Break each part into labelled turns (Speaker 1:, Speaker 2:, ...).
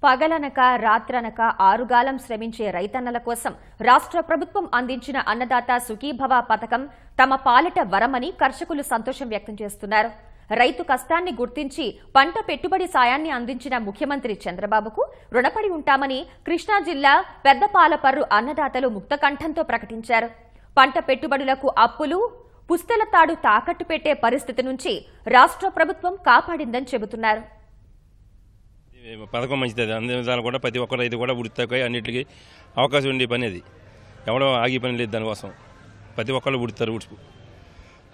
Speaker 1: పగలనక రాత్రనక ఆరుగాలం శ్రమించే రైతన్నల కోసం రాష్ట్ర ప్రభుత్వం అందించిన అన్నదాత సుఖీభవ పథకం తమ పాలిట వరమని కర్షకులు సంతోషం వ్యక్తం చేస్తున్నారు. రైతు కష్టాన్ని గుర్తించి పంట పెట్టుబడి సాయాన్ని అందించిన ముఖ్యమంత్రి చంద్రబాబుకు రుణపడి ఉంటామని కృష్ణా జిల్లా పెద్దపాలపర్రు అన్నదాతలు ముక్తకంఠంతో ప్రకటించారు. పంట పెట్టుబడులకు అప్పులు, పుస్తెల తాడు తాకట్టు పెట్టే పరిస్థితి నుంచి రాష్ట్ర ప్రభుత్వం కాపాడిందని చెబుతున్నారు.
Speaker 2: పథకం మంచిది. అన్ని విధాలు కూడా ప్రతి ఒక్క రైతు కూడా ఉడితాయి, అన్నింటికి అవకాశం ఉండే పని అది. ఎవడో ఆగి పని లేదు దానికోసం. ప్రతి ఒక్కళ్ళు ఉడుతారు. ఉడుపు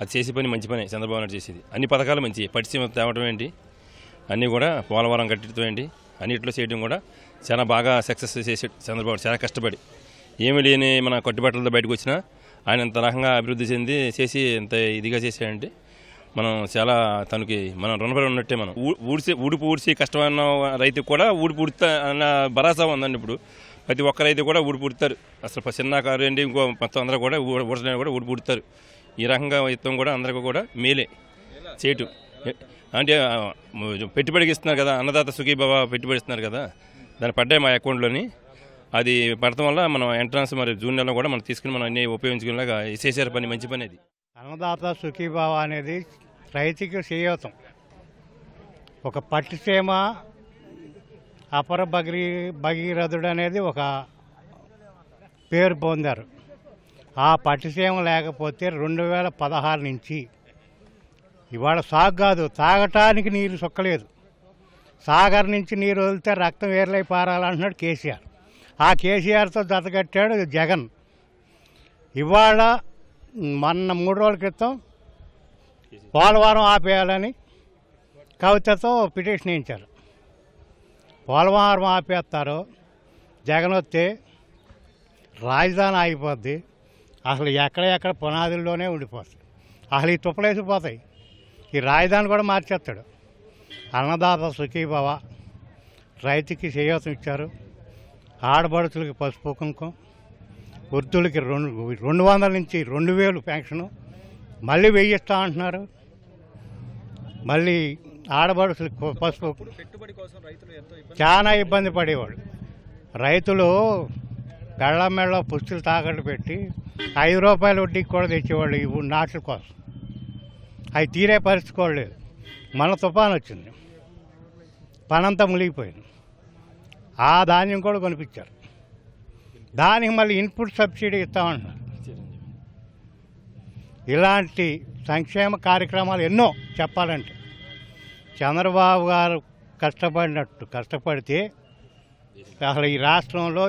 Speaker 2: అది చేసే పని మంచి పని చంద్రబాబు నాయుడు చేసేది. అన్ని పథకాలు మంచి, పట్టిసీమ తేవటం ఏంటి, అన్నీ కూడా పోలవరం కట్టడం ఏంటి, అన్నింటిలో చేయడం కూడా చాలా బాగా సక్సెస్ చేసాడు చంద్రబాబు. చాలా కష్టపడి ఏమీ లేని మన కట్టుబట్టలతో బయటకు వచ్చినా ఆయన ఇంత రకంగా అభివృద్ధి చెంది చేసి ఇంత ఇదిగా చేశాడంటే మనం చాలా తనకి మనం రుణపడి ఉన్నట్టే. మనం ఊడిసి కష్టమైన రైతుకు కూడా ఊడిపుడుతా అన్న భరోసా ఉందండి. ఇప్పుడు ప్రతి ఒక్క రైతు కూడా ఊడిపుడతారు. అసలు చిన్న కారు ఏంటి ఇంకో మొత్తం అందరూ కూడా ఊడడానికి కూడా ఊడిపుడతారు. ఈ రకంగా యుద్ధం కూడా అందరికీ కూడా మేలే చేయటం. అంటే పెట్టుబడికి ఇస్తున్నారు కదా, అన్నదాత సుఖీభవ పెట్టుబడి ఇస్తున్నారు కదా, దాన్ని పడ్డాయి మా అకౌంట్లోని. అది పడటం వల్ల మనం ఎంట్రన్స్ మరి జూన్ నెలలో కూడా మనం తీసుకుని మనం అన్ని ఉపయోగించుకునేలాగా చేశారు. పని మంచి పని అది.
Speaker 3: అన్నదాత సుఖీభావ అనేది రైతుకి చేయూతం. ఒక పట్టిసీమ అపర భగీరథుడు అనేది ఒక పేరు పొందారు. ఆ పట్టిసీమ లేకపోతే 2016 నుంచి ఇవాళ సాగు కాదు, తాగటానికి నీరు సొక్కలేదు. సాగర్ నుంచి నీరు వదిలితే రక్తం వేర్లై పారాలంటున్నాడు కేసీఆర్. ఆ కేసీఆర్తో జతకట్టాడు జగన్. ఇవాళ మొన్న 3 రోజుల క్రితం పోలవరం ఆపేయాలని కవితతో పిటిషన్ వేయించారు. పోలవరం ఆపేస్తారు, జగన్ వస్తే రాజధాని ఆగిపోద్ది. అసలు ఎక్కడెక్కడ పునాదుల్లోనే ఉండిపోతుంది. అసలు ఈ తుప్పలేసిపోతాయి. ఈ రాజధాని కూడా మార్చేస్తాడు. అన్నదాత సుఖీభవ రైతుకి చేయూతం ఇచ్చారు. ఆడబడుతులకి పసుపు కుంకుమ, వృద్ధులకి 200 నుంచి 2000 పెన్షను, మళ్ళీ 1000 ఇస్తా అంటున్నారు. మళ్ళీ ఆడబడుతులకి పసుపు. చాలా ఇబ్బంది పడేవాడు రైతులు. గళ్ళ మెళ్ళ పుస్తులు తాకట్టు పెట్టి 5 రూపాయల వడ్డీకి కూడా తెచ్చేవాళ్ళు ఈ నాట్ల కోసం. అవి తీరే పరిస్థితి కూడా లేదు. మన తుఫాను వచ్చింది, పనంతా మునిగిపోయింది. ఆ ధాన్యం కూడా కొనిపించారు. దానికి మళ్ళీ ఇన్పుట్ సబ్సిడీ ఇస్తామంటున్నారు. ఇలాంటి సంక్షేమ కార్యక్రమాలు ఎన్నో చెప్పాలంటే చంద్రబాబు గారు కష్టపడితే అసలు ఈ రాష్ట్రంలో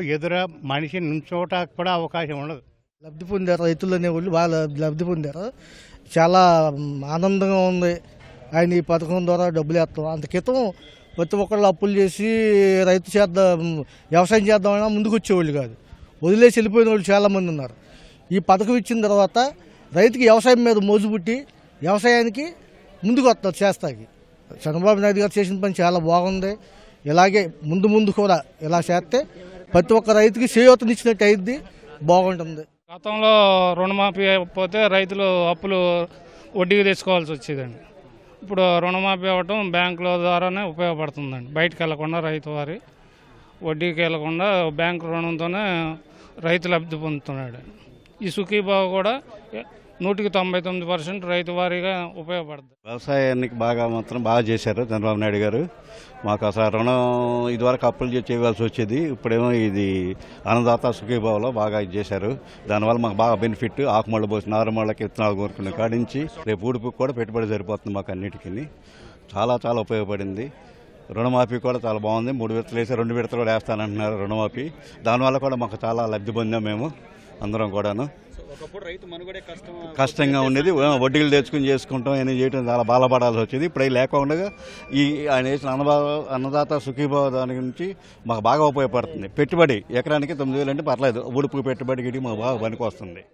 Speaker 3: మనిషి నుంచోటానికి కూడా అవకాశం ఉండదు.
Speaker 4: లబ్ధి పొందారు రైతులు అనేవాళ్ళు, బాగా లబ్ధి పొందారు. చాలా ఆనందంగా ఉంది. ఆయన ఈ పథకం ద్వారా డబ్బులు వేస్తాం. అంత క్రితం ప్రతి ఒక్కళ్ళు అప్పులు చేసి రైతు వ్యవసాయం చేద్దామన్నా ముందుకు వచ్చేవాళ్ళు కాదు. వదిలేసి వెళ్ళిపోయిన వాళ్ళు చాలామంది ఉన్నారు. ఈ పథకం ఇచ్చిన తర్వాత రైతుకి వ్యవసాయం మీద మోజు పుట్టి వ్యవసాయానికి ముందుకు వస్తారు చేస్తాకి. చంద్రబాబు నాయుడు గారు చేసిన పని చాలా బాగుంది. ఇలాగే ముందు కూడా ఇలా చేస్తే ప్రతి ఒక్క రైతుకి చేయూతనిచ్చినట్టు అయింది, బాగుంటుంది.
Speaker 5: గతంలో రుణమాఫీ అయిపోతే రైతులు అప్పులు వడ్డీకి తెచ్చుకోవాల్సి వచ్చేదండి. ఇప్పుడు రుణమాఫీ అవ్వటం బ్యాంకుల ద్వారానే ఉపయోగపడుతుందండి. బయటకు వెళ్లకుండా రైతు వారి వడ్డీకి వెళ్లకుండా బ్యాంకు రుణంతోనే రైతు లబ్ధి పొందుతున్నాడు. ఈ సుఖీభావ కూడా 199% రైతు వారీగా ఉపయోగపడుతుంది.
Speaker 6: వ్యవసాయానికి మాత్రం బాగా చేశారు చంద్రబాబు నాయుడు గారు. మాకు అసలు రుణం ఇదివరకు అప్పులు చేయవలసి వచ్చేది. ఇప్పుడేమో ఇది అన్నదాత సుఖీభావలో బాగా ఇది చేశారు. దానివల్ల మాకు బాగా బెనిఫిట్. ఆకుమళ్ళు పోసి నారుమళ్ళకి విత్తనాలు కోరుకునే కాడించి రేపు ఊడిపుకి కూడా పెట్టుబడి సరిపోతుంది. మాకు అన్నిటికీ చాలా చాలా ఉపయోగపడింది. రుణమాఫీ కూడా చాలా బాగుంది. 3 విడతలు వేసి 2 విడతలు కూడా వేస్తానంటున్నారు రుణమాఫీ. దానివల్ల కూడా మాకు చాలా లబ్ధి పొందాం మేము అందరం కూడాను. కష్టంగా ఉండేది. వడ్డీలు తెచ్చుకుని చేసుకుంటాం అని చేయడం చాలా బాధపడాల్సి వచ్చేది. ఇప్పుడు అవి లేకుండా ఈ ఆయన వేసిన అన్నదాత సుఖీభావ దాని గురించి మాకు బాగా ఉపయోగపడుతుంది. పెట్టుబడి ఎకరానికి 9,000 అంటే పర్లేదు. ఉడుపు పెట్టుబడికి మాకు బాగా పనికి వస్తుంది.